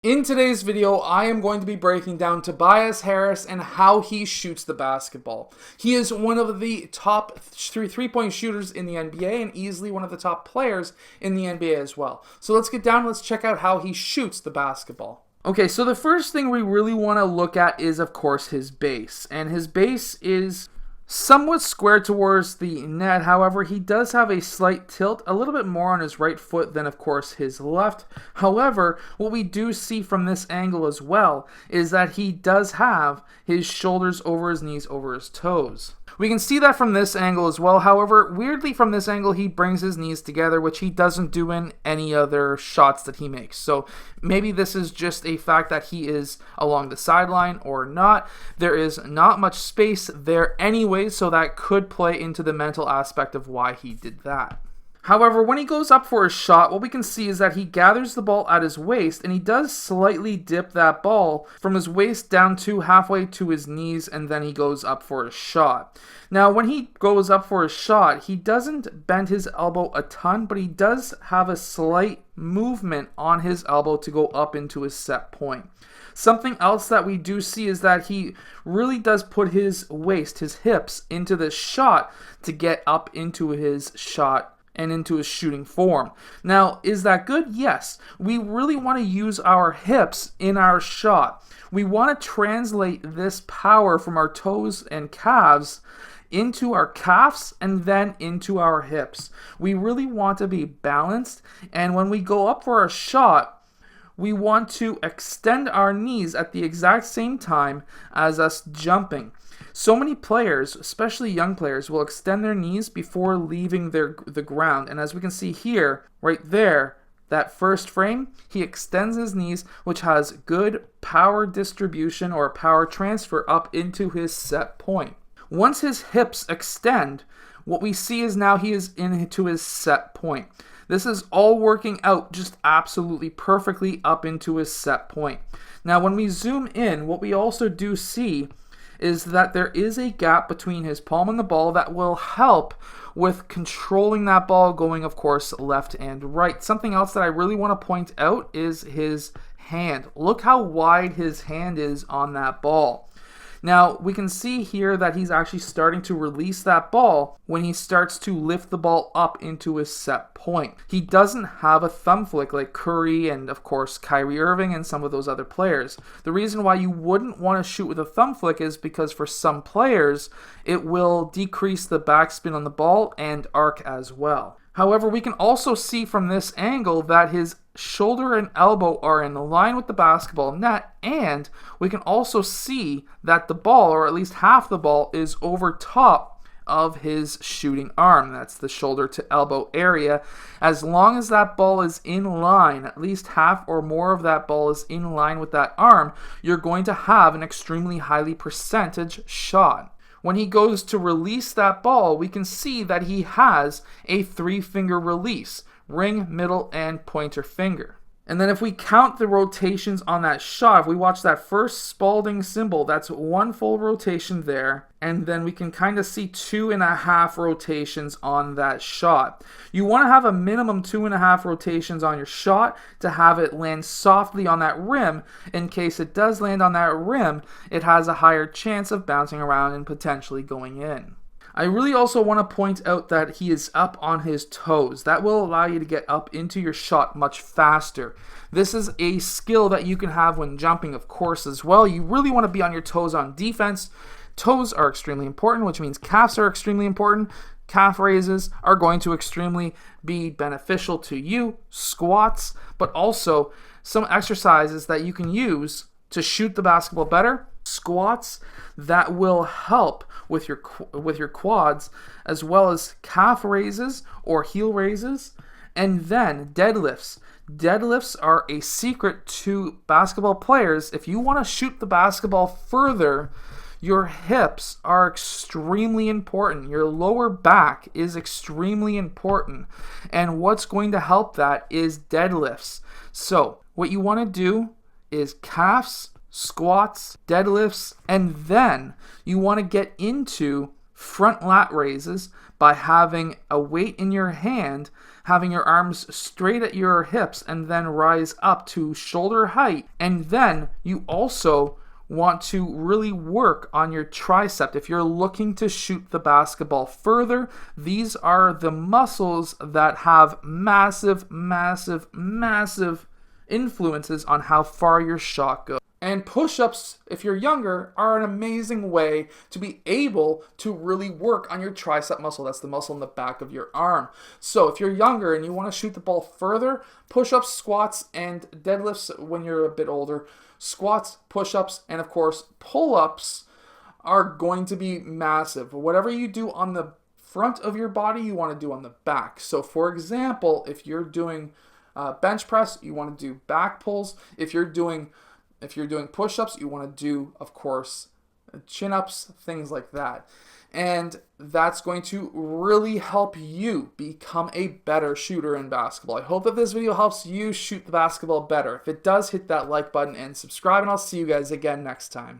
In today's video, I am going to be breaking down Tobias Harris and how he shoots the basketball. He is one of the top three-point shooters in the NBA and easily one of the top players in the NBA as well. So let's get down and let's check out how he shoots the basketball. Okay, so the first thing we really want to look at is, of course, his base. And his base is somewhat square towards the net. However, he does have a slight tilt, a little bit more on his right foot than, of course, his left. However, what we do see from this angle as well is that he does have his shoulders over his knees, over his toes. We can see that from this angle as well. However, weirdly from this angle, he brings his knees together, which he doesn't do in any other shots that he makes. So maybe this is just a fact that he is along the sideline or not. There is not much space there anyway, so that could play into the mental aspect of why he did that. However, when he goes up for a shot, what we can see is that he gathers the ball at his waist, and he does slightly dip that ball from his waist down to halfway to his knees, and then he goes up for a shot. Now, when he goes up for a shot, he doesn't bend his elbow a ton, but he does have a slight movement on his elbow to go up into his set point. Something else that we do see is that he really does put his waist, his hips, into this shot to get up into his shot and into his shooting form. Now, is that good? Yes. We really want to use our hips in our shot. We want to translate this power from our toes and calves into our calves and then into our hips. We really want to be balanced, and when we go up for a shot, we want to extend our knees at the exact same time as us jumping. So many players, especially young players, will extend their knees before leaving the ground. And as we can see here, right there, that first frame, he extends his knees, which has good power distribution or power transfer up into his set point. Once his hips extend, what we see is now he is into his set point. This is all working out just absolutely perfectly up into his set point. Now, when we zoom in, what we also do see is that there is a gap between his palm and the ball that will help with controlling that ball going, of course, left and right. Something else that I really want to point out is his hand. Look how wide his hand is on that ball. Now, we can see here that he's actually starting to release that ball when he starts to lift the ball up into his set point. He doesn't have a thumb flick like Curry and, of course, Kyrie Irving and some of those other players. The reason why you wouldn't want to shoot with a thumb flick is because for some players, it will decrease the backspin on the ball and arc as well. However, we can also see from this angle that his shoulder and elbow are in line with the basketball net, and we can also see that the ball, or at least half the ball, is over top of his shooting arm. That's the shoulder to elbow area. As long as that ball is in line, at least half or more of that ball is in line with that arm, you're going to have an extremely highly percentage shot. When he goes to release that ball, we can see that he has a 3-finger release, ring, middle, and pointer finger. And then if we count the rotations on that shot, if we watch that first Spalding symbol, that's one full rotation there, and then we can kind of see 2.5 rotations on that shot. You want to have a minimum 2.5 rotations on your shot to have it land softly on that rim. In case it does land on that rim, it has a higher chance of bouncing around and potentially going in. I really also want to point out that he is up on his toes. That will allow you to get up into your shot much faster. This is a skill that you can have when jumping, of course, as well. You really want to be on your toes on defense. Toes are extremely important, which means calves are extremely important. Calf raises are going to extremely be beneficial to you. Squats, but also some exercises that you can use to shoot the basketball better. Squats that will help with your quads, as well as calf raises or heel raises, and then deadlifts. Deadlifts are a secret to basketball players. If you want to shoot the basketball further, your hips are extremely important. Your lower back is extremely important. And what's going to help that is deadlifts. So what you want to do is calves, squats, deadlifts, and then you want to get into front lat raises by having a weight in your hand, having your arms straight at your hips, and then rise up to shoulder height. And then you also want to really work on your tricep. If you're looking to shoot the basketball further, these are the muscles that have massive, massive, massive influences on how far your shot goes. And push-ups, if you're younger, are an amazing way to be able to really work on your tricep muscle. That's the muscle in the back of your arm. So if you're younger and you want to shoot the ball further, push-ups, squats, and deadlifts when you're a bit older, squats, push-ups, and of course pull-ups are going to be massive. Whatever you do on the front of your body, you want to do on the back. So for example, if you're doing bench press, you want to do back pulls. If you're doing push-ups, you want to do, of course, chin-ups, things like that. And that's going to really help you become a better shooter in basketball. I hope that this video helps you shoot the basketball better. If it does, hit that like button and subscribe, and I'll see you guys again next time.